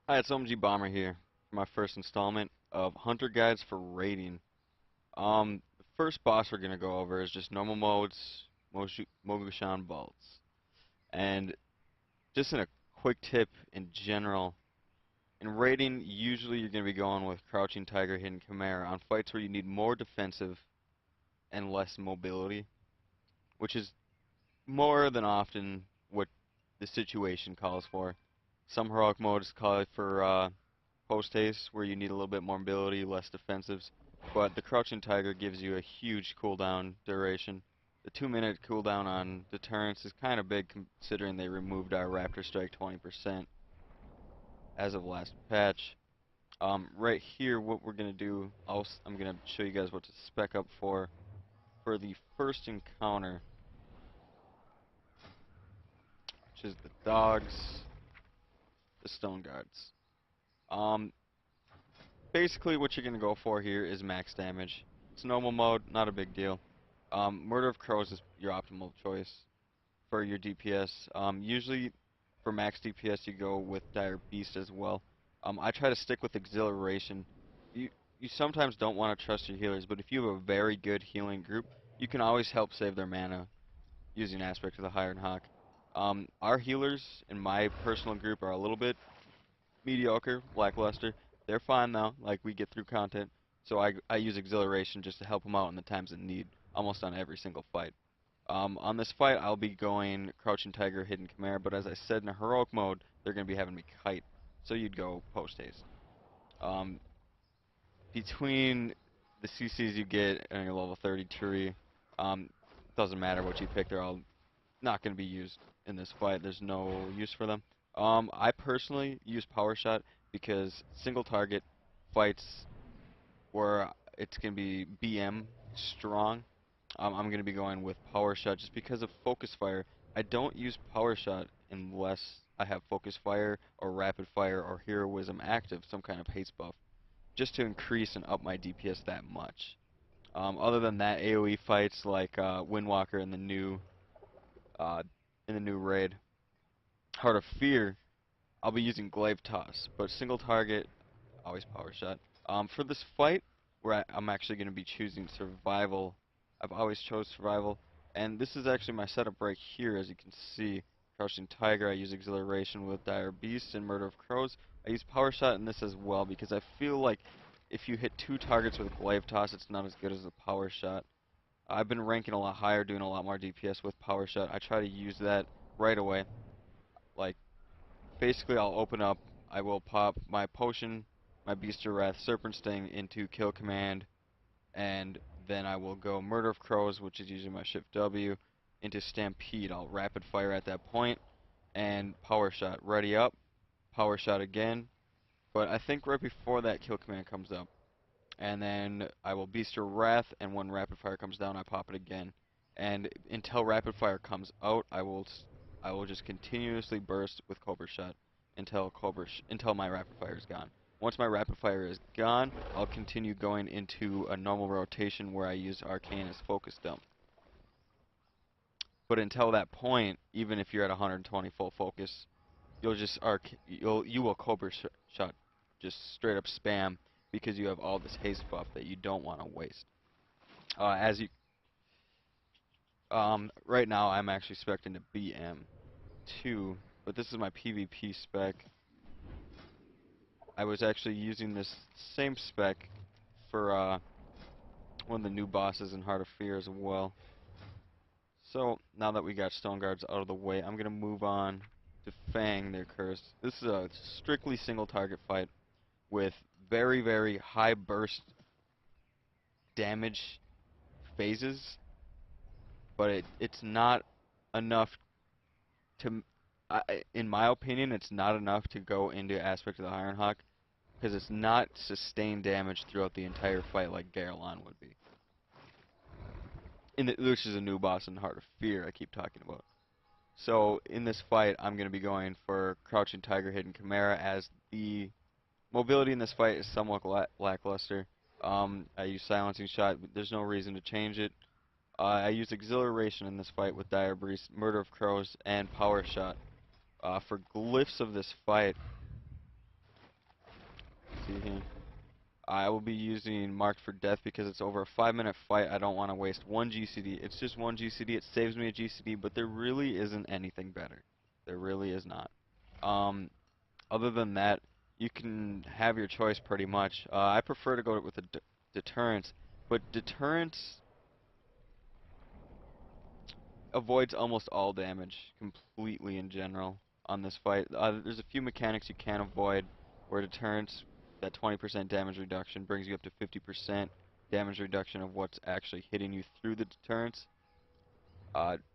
Hi, it's OMG Bomber here for my first installment of Hunter Guides for Raiding. The first boss we're gonna go over is just normal modes, Mogu'Shan vaults. And just in a quick tip in general, in raiding, usually you're gonna be going with Crouching Tiger, Hidden Chimera on fights where you need more defensive and less mobility, which is more than often what the situation calls for. Some heroic modes call for post haste, where you need a little bit more mobility, less defensives, but the Crouching Tiger gives you a huge cooldown duration. The 2-minute cooldown on deterrence is kind of big considering they removed our Raptor Strike 20% as of last patch. Right here, what we're gonna do, I'm gonna show you guys what to spec up for the first encounter, which is the dogs, the stone guards. Um, Basically, what you're going to go for here is max damage. It's normal mode, not a big deal. Murder of Crows is your optimal choice for your DPS. Usually, for max DPS, you go with Dire Beast as well. I try to stick with Exhilaration. You you sometimes don't want to trust your healers, but if you have a very good healing group, you can always help save their mana using Aspect of the Iron Hawk. Our healers in my personal group are a little bit mediocre, lackluster. They're fine though, like we get through content. So I use Exhilaration just to help them out in the times of need, almost on every single fight. On this fight, I'll be going Crouching Tiger, Hidden Chimera, but as I said, in a heroic mode, they're going to be having me kite. So you'd go post haste. Um, Between the CCs you get and your level 30 tree, doesn't matter what you pick, they're all not going to be used in this fight. There's no use for them. I personally use Power Shot because single target fights where it's going to be BM strong. I'm going to be going with Power Shot just because of Focus Fire. I don't use Power Shot unless I have Focus Fire or Rapid Fire or Heroism active, some kind of haste buff, just to increase and up my DPS that much. Other than that, AoE fights like Windwalker uh, in the new raid, Heart of Fear, I'll be using Glaive Toss, but single target, always Power Shot. For this fight, where I'm actually going to be choosing Survival, I've always chose Survival, and this is actually my setup right here, as you can see. Crouching Tiger, I use Exhilaration with Dire Beast and Murder of Crows. I use Power Shot in this as well, because I feel like if you hit 2 targets with Glaive Toss, it's not as good as a Power Shot. I've been ranking a lot higher, doing a lot more DPS with Power Shot. I try to use that right away. Like, basically, I'll open up, I will pop my potion, my Beast of Wrath Serpent Sting into Kill Command, and then I will go Murder of Crows, which is using my Shift W, into Stampede. I'll rapid fire at that point, and Power Shot. Ready up, Power Shot again, but I think right before that Kill Command comes up. And then I will Beast of Wrath, and when rapid fire comes down, I pop it again. And until rapid fire comes out, I will just continuously burst with Cobra Shot until my rapid fire is gone. Once my rapid fire is gone, I'll continue going into a normal rotation where I use Arcane as focus dump. But until that point, even if you're at 120 full focus, you will Shot, just straight up spam, because you have all this haste buff that you don't want to waste. As you Right now I'm actually spec'd into BM2, but this is my PvP spec. I was actually using this same spec for one of the new bosses in Heart of Fear as well. So now that we got Stone Guards out of the way, I'm gonna move on to Fang their Curse. This is a strictly single target fight with very, very high burst damage phases, but it's not enough to, in my opinion, it's not enough to go into Aspect of the Iron Hawk, because it's not sustained damage throughout the entire fight like Garelon would be. Which is a new boss in Heart of Fear I keep talking about. So in this fight, I'm going to be going for Crouching Tiger, Hidden Chimera, as the mobility in this fight is somewhat lackluster. I use Silencing Shot, but there's no reason to change it. I use Exhilaration in this fight with Dire Beast, Murder of Crows, and Power Shot. For glyphs of this fight, see here. I will be using Marked for Death because it's over a 5-minute fight. I don't want to waste one GCD. It's just one GCD. It saves me a GCD, but there really isn't anything better. There really is not. Other than that, you can have your choice pretty much. I prefer to go with a deterrence, but deterrence avoids almost all damage completely in general on this fight. There's a few mechanics you can avoid, where deterrence, that 20% damage reduction, brings you up to 50% damage reduction of what's actually hitting you through the deterrence.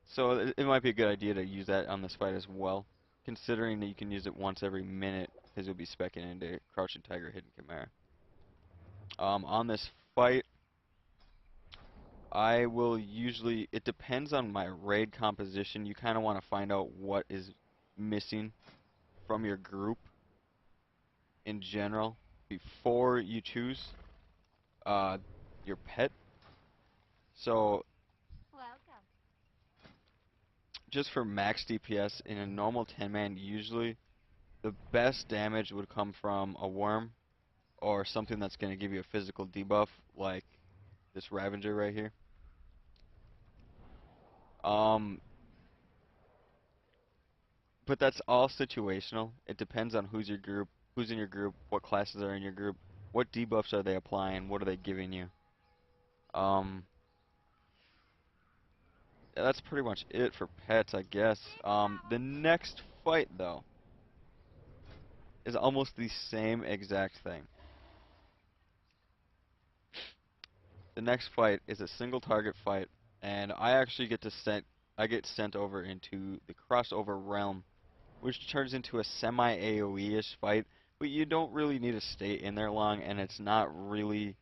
So it might be a good idea to use that on this fight as well, considering that you can use it once every minute, because you'll be speccing into Crouching Tiger, Hidden Chimera. On this fight, I will usually, it depends on my raid composition. You kind of want to find out what is missing from your group in general before you choose uh, your pet. So just for max DPS in a normal 10-man, usually the best damage would come from a worm or something that's going to give you a physical debuff like this Ravager right here. Um, But that's all situational. It depends on who's in your group, what classes are in your group, what debuffs are they applying, what are they giving you. Um, yeah, that's pretty much it for pets, I guess. The next fight, though, is almost the same exact thing. The next fight is a single target fight, and I actually get sent over into the crossover realm, which turns into a semi-AoE-ish fight, but you don't really need to stay in there long, and it's not really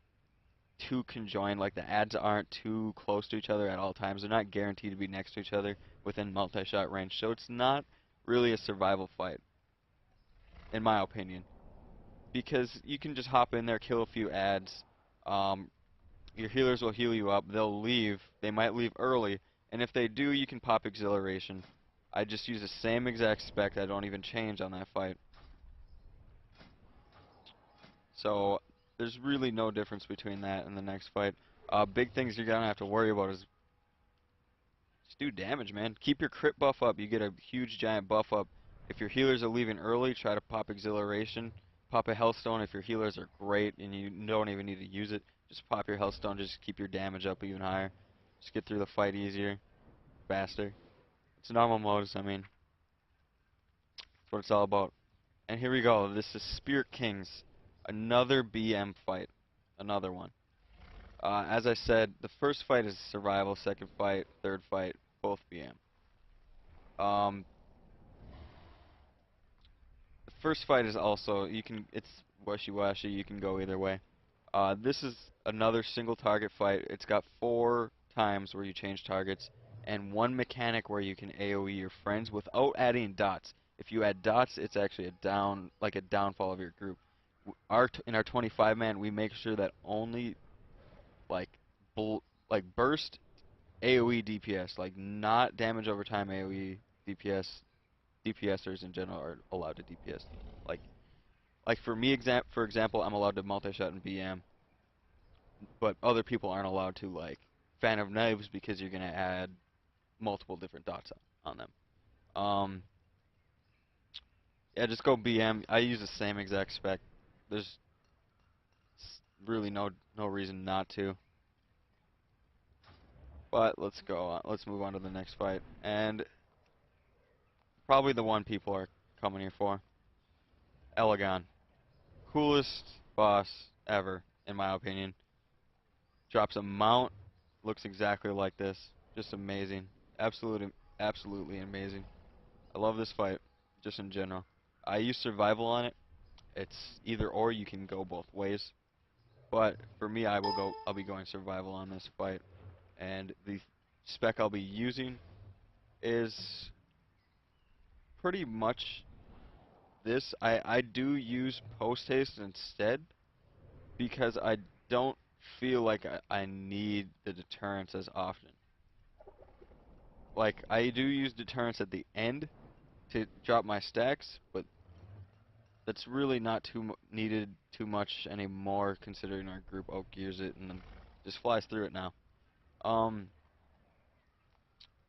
too conjoined. Like, the ads aren't too close to each other at all times. They're not guaranteed to be next to each other within multi-shot range, so it's not really a survival fight, in my opinion, because you can just hop in there, kill a few ads, um, your healers will heal you up, they'll leave, they might leave early, and if they do, you can pop Exhilaration. I just use the same exact spec, I don't even change on that fight. So there's really no difference between that and the next fight. Big things you're gonna have to worry about is just do damage, man. Keep your crit buff up. You get a huge giant buff up. If your healers are leaving early, try to pop Exhilaration. Pop a Healthstone if your healers are great and you don't even need to use it. Just pop your Healthstone, just keep your damage up even higher. Just get through the fight easier, faster. It's normal modes, I mean. That's what it's all about. And here we go. This is Spirit Kings. Another BM fight. Another one. As I said, the first fight is survival, second fight, third fight, both BM. Um, the first fight is also, it's wishy-washy, you can go either way. This is another single target fight. It's got 4 times where you change targets, and 1 mechanic where you can AoE your friends without adding dots. If you add dots, it's actually a downfall of your group. In our 25-man, we make sure that only like burst AoE DPS, like not damage over time AoE DPS, DPSers in general are allowed to DPS. Like for me, for example, I'm allowed to multi-shot in BM, but other people aren't allowed to, like Fan of Knives, because you're gonna add multiple different dots on them. Yeah, just go BM. I use the same exact spec. There's really no reason not to. But let's go on. Let's move on to the next fight, and probably the one people are coming here for. Elegon. Coolest boss ever, in my opinion. Drops a mount, looks exactly like this. Just amazing. Absolutely amazing. I love this fight, just in general. I use survival on it. It's either or, you can go both ways. But for me, I'll be going survival on this fight. And the spec I'll be using is pretty much this. I do use post haste instead, because I don't feel like I need the deterrence as often. Like, I do use deterrence at the end to drop my stacks, but That's really not needed too much anymore, considering our group outgears it and then just flies through it now. Um,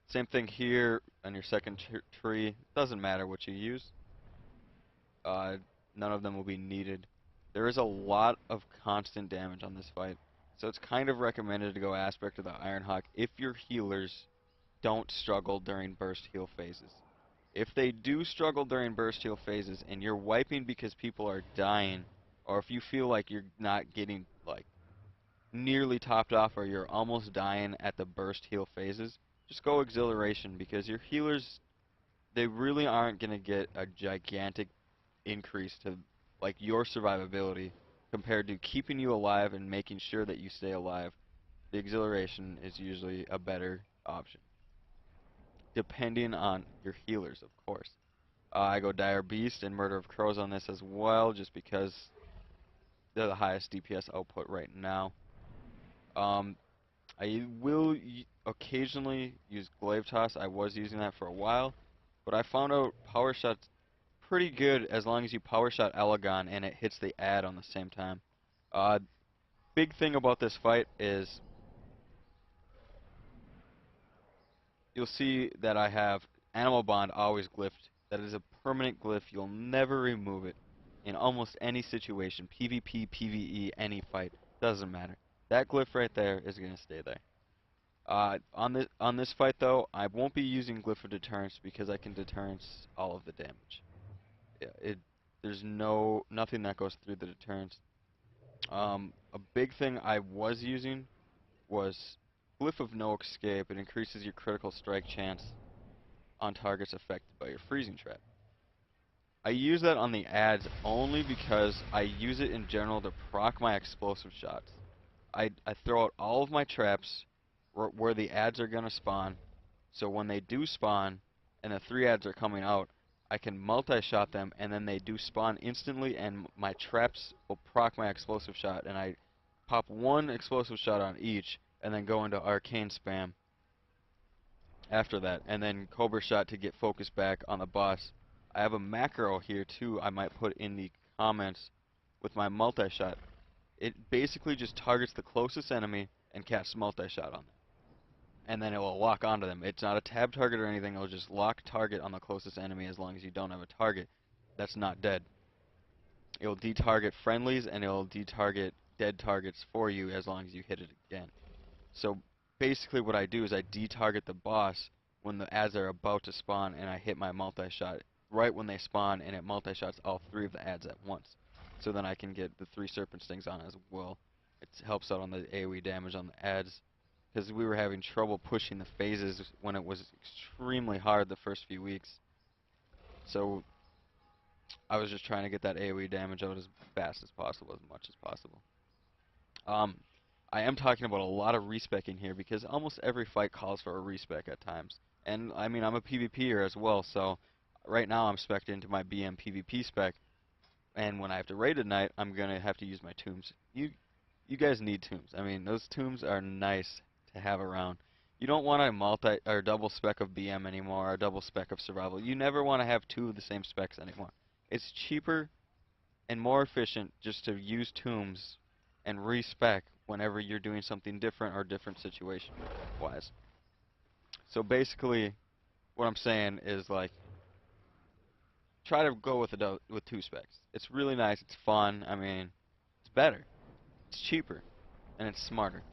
Same thing here on your second tree. Doesn't matter what you use. Uh, None of them will be needed. There is a lot of constant damage on this fight, so it's kind of recommended to go Aspect of the Ironhawk if your healers don't struggle during burst heal phases. If they do struggle during burst heal phases and you're wiping because people are dying, or if you feel like you're not getting like nearly topped off or you're almost dying at the burst heal phases, just go Exhilaration because your healers, they really aren't going to get a gigantic increase to like your survivability compared to keeping you alive and making sure that you stay alive. The Exhilaration is usually a better option, depending on your healers, of course. I go Dire Beast and Murder of Crows on this as well, just because they're the highest DPS output right now. Um, I will occasionally use Glaive Toss. I was using that for a while, but I found out Power Shot's pretty good as long as you Power Shot Elegon and it hits the ad on the same time. Uh, Big thing about this fight is you'll see that I have Animal Bond always glyphed. That is a permanent glyph. You'll never remove it in almost any situation. PvP, PvE, any fight. Doesn't matter. That glyph right there is going to stay there. On this fight though, I won't be using Glyph of Deterrence because I can deterrence all of the damage. There's nothing that goes through the deterrence. A big thing I was using was Glyph of No Escape. It increases your critical strike chance on targets affected by your freezing trap. I use that on the ads only because I use it in general to proc my explosive shots. I throw out all of my traps where the ads are going to spawn, so when they do spawn and the 3 ads are coming out, I can multi-shot them and then they do spawn instantly and my traps will proc my explosive shot and I pop 1 explosive shot on each and then go into arcane spam after that, and then Cobra Shot to get focus back on the boss. I have a macro here too I might put in the comments with my multi-shot. It basically just targets the closest enemy and casts multi-shot on them. And then it will lock onto them. It's not a tab target or anything, it'll just lock target on the closest enemy as long as you don't have a target that's not dead. It'll detarget friendlies and it'll detarget dead targets for you as long as you hit it again. So basically what I do is I detarget the boss when the ads are about to spawn and I hit my multi-shot right when they spawn and it multi-shots all 3 of the ads at once. So then I can get the 3 serpent stings on as well. It helps out on the AoE damage on the ads because we were having trouble pushing the phases when it was extremely hard the first few weeks. So I was just trying to get that AoE damage out as fast as possible, as much as possible. Um, I am talking about a lot of respecking here because almost every fight calls for a respec at times. And I mean, I'm a PvPer as well, so right now I'm spec'd into my BM PvP spec, and when I have to raid at night, I'm gonna have to use my tombs. You guys need tombs. I mean, those tombs are nice to have around. You don't want a multi or double spec of BM anymore, or a double spec of survival. You never want to have 2 of the same specs anymore. It's cheaper and more efficient just to use tombs and respec whenever you're doing something different or different situation wise. So basically what I'm saying is like try to go with 2 specs. It's really nice, it's fun, I mean, it's better, it's cheaper, and it's smarter.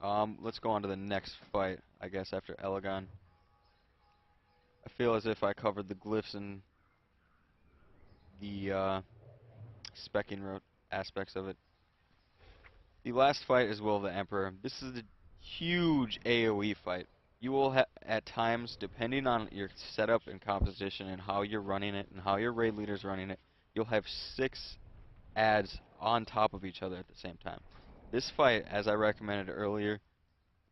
Let's go on to the next fight, I guess, after Elegon. I feel as if I covered the glyphs and the specking aspects of it. The last fight is Will of the Emperor. This is a huge AoE fight. You will at times, depending on your setup and composition and how you're running it and how your raid leader's running it, you'll have 6 ads on top of each other at the same time. This fight, as I recommended earlier,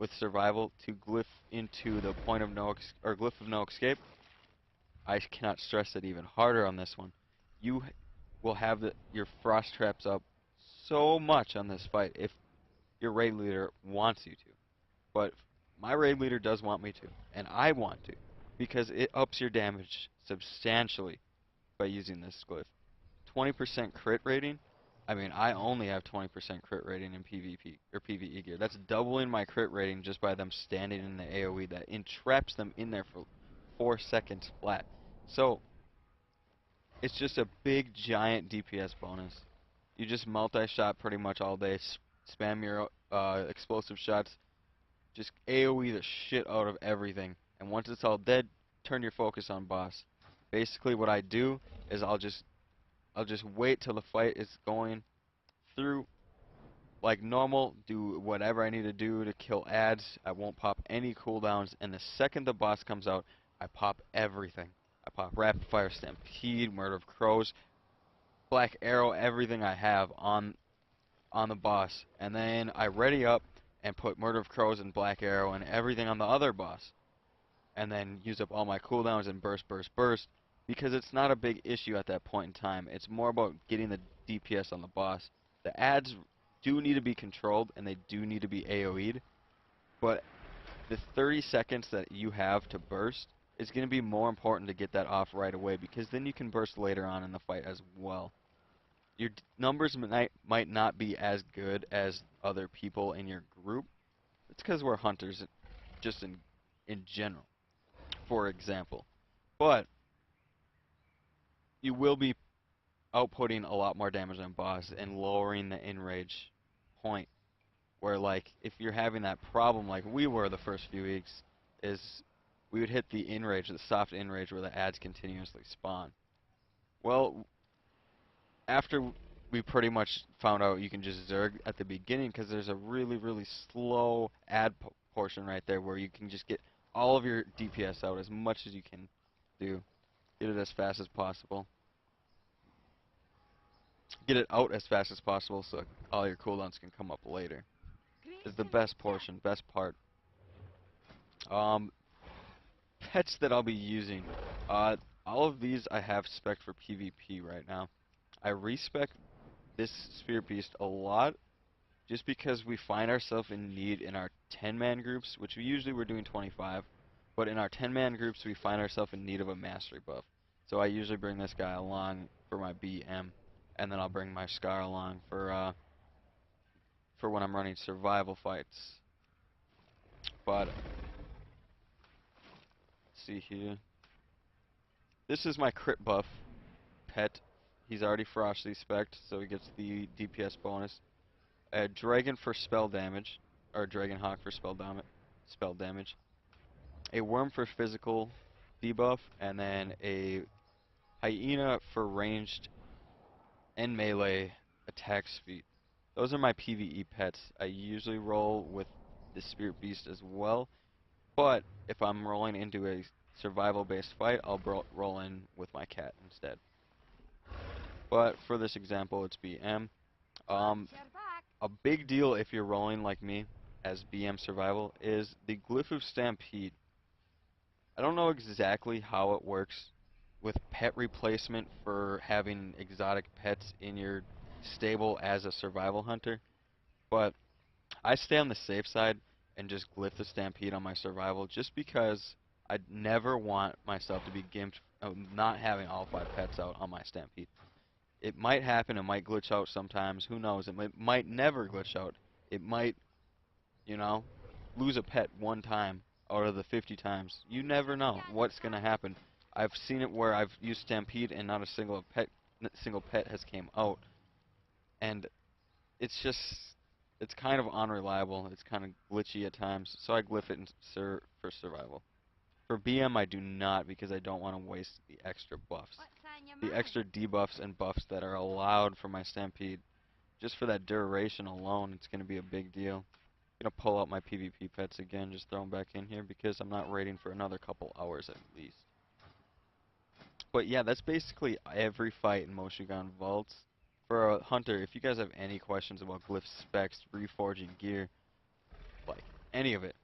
with survival to glyph into the point of no or glyph of no escape, I cannot stress it even harder on this one. You will have your frost traps up so much on this fight if your raid leader wants you to. But my raid leader does want me to, and I want to, because it ups your damage substantially by using this glyph. 20% crit rating. I mean, I only have 20% crit rating in PvP or PvE gear. That's doubling my crit rating just by them standing in the AoE that entraps them in there for 4 seconds flat. So, it's just a big giant DPS bonus. You just multi-shot pretty much all day, spam your explosive shots, just AoE the shit out of everything. And once it's all dead, turn your focus on boss. Basically what I do is I'll just wait till the fight is going through like normal, do whatever I need to do to kill ads. I won't pop any cooldowns, and the second the boss comes out, I pop everything. I pop Rapid Fire Stampede, Murder of Crows, Black Arrow, everything I have on the boss. And then I ready up and put Murder of Crows and Black Arrow and everything on the other boss. And then use up all my cooldowns and burst, burst, burst. Because it's not a big issue at that point in time. It's more about getting the DPS on the boss. The ads do need to be controlled and they do need to be AoE'd. But the 30 seconds that you have to burst is going to be more important to get that off right away, because then you can burst later on in the fight as well. Your numbers might not be as good as other people in your group. It's because we're hunters, just in general, for example. But you will be outputting a lot more damage on boss and lowering the enrage point. Where, like, if you're having that problem like we were the first few weeks, is we would hit the enrage, the soft enrage, where the ads continuously spawn. Well, after we pretty much found out you can just zerg at the beginning, because there's a really, really slow ad portion right there where you can just get all of your DPS out as much as you can do. Get it as fast as possible. Get it out as fast as possible so all your cooldowns can come up later. Is the best portion, best part. Um, Pets that I'll be using. All of these I have spec'd for PvP right now. I respec this Spirit Beast a lot just because we find ourselves in need in our 10-man groups, which we usually we're doing 25, but in our 10-man groups we find ourselves in need of a mastery buff. So I usually bring this guy along for my BM, and then I'll bring my Scar along for when I'm running survival fights. But let's see here. This is my crit buff pet. He's already frostly spec'd, so he gets the DPS bonus. A dragon for spell damage, or dragon hawk for spell damage. A worm for physical debuff, and then a hyena for ranged and melee attack speed. Those are my PvE pets. I usually roll with the Spirit Beast as well, but if I'm rolling into a survival-based fight, I'll roll in with my cat instead. But for this example, it's BM. A big deal if you're rolling like me as BM survival is the Glyph of Stampede. I don't know exactly how it works with pet replacement for having exotic pets in your stable as a survival hunter, but I stay on the safe side and just Glyph the Stampede on my survival just because I'd never want myself to be gimped of not having all 5 pets out on my Stampede. It might happen, it might glitch out sometimes, who knows, it might never glitch out. It might, you know, lose a pet one time out of the 50 times. You never know what's going to happen. I've seen it where I've used Stampede and not a single pet has came out. And it's just, it's kind of unreliable. It's kind of glitchy at times. So I glyph it for survival. For BM, I do not, because I don't want to waste the extra buffs. The extra debuffs and buffs that are allowed for my Stampede. Just for that duration alone, it's going to be a big deal. I'm going to pull out my PvP pets again, just throw them back in here, because I'm not raiding for another couple hours at least. But yeah, that's basically every fight in Mogu'Shan Vaults. For a hunter, if you guys have any questions about glyph specs, reforging gear, like any of it,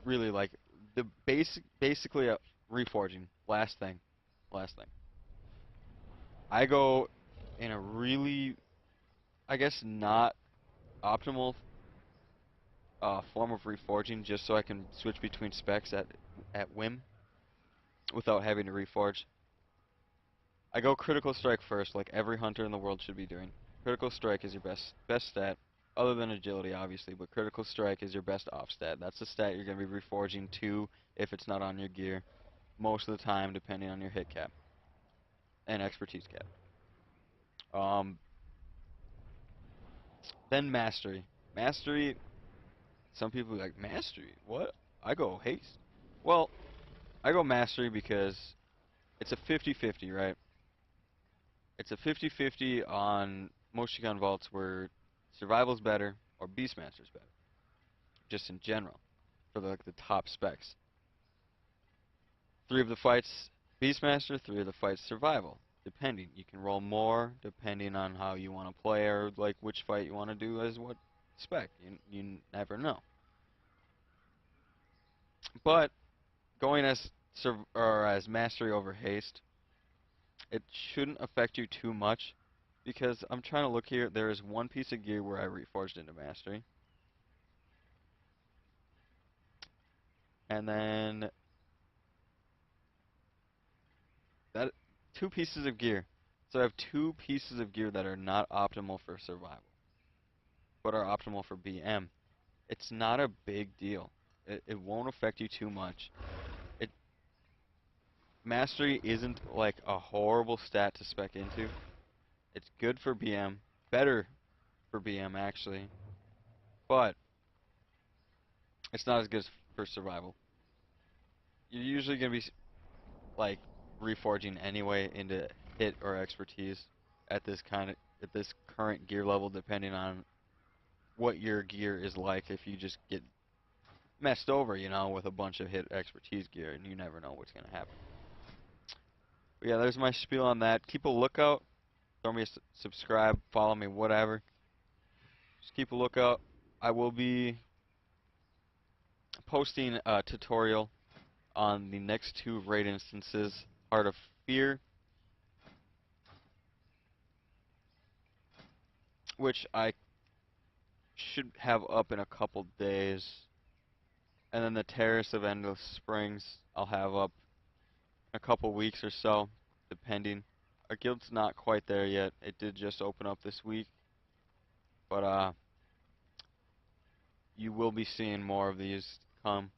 really, like the basically reforging. Last thing. I go in a really, I guess, not optimal form of reforging, just so I can switch between specs at whim without having to reforge. I go critical strike first, like every hunter in the world should be doing. Critical strike is your best stat, other than agility, obviously, but critical strike is your best off stat. That's the stat you're going to be reforging to if it's not on your gear, most of the time, depending on your hit cap and expertise cap. Then mastery. Mastery, some people are like, mastery? What? I go haste. Well, I go mastery because it's a 50-50, right? It's a 50-50 on Mogu'Shan vaults where survival's better or Beastmaster's better, just in general, for like the top specs. 3 of the fights Beastmaster, 3 of the fights survival, depending. You can roll more depending on how you want to play or like which fight you want to do as what spec. You never know. But going as mastery over haste, it shouldn't affect you too much because I'm trying to look here. There is one piece of gear where I reforged into mastery. And then that 2 pieces of gear. So I have 2 pieces of gear that are not optimal for survival, but are optimal for BM. It's not a big deal. It won't affect you too much. It Mastery isn't like a horrible stat to spec into. It's good for BM, better for BM actually, but it's not as good for survival. You're usually gonna be like reforging anyway into hit or expertise at this current gear level, depending on what your gear is like. If you just get messed over, with a bunch of hit expertise gear, and you never know what's gonna happen. But yeah, there's my spiel on that. Keep a lookout. Throw me a subscribe, follow me, whatever. Just keep a lookout. I will be posting a tutorial on the next 2 raid instances, Heart of Fear, which I should have up in a couple days. And then the Terrace of Endless Springs I'll have up in a couple weeks or so, depending. Our guild's not quite there yet. It did just open up this week. But you will be seeing more of these come.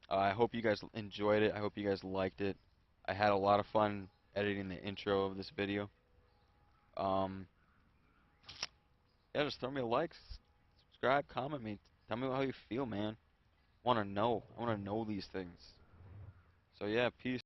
I hope you guys enjoyed it. I hope you guys liked it. I had a lot of fun editing the intro of this video. Um, yeah, just throw me a like, subscribe, comment me. Tell me how you feel, man. I want to know. I want to know these things. So yeah, peace.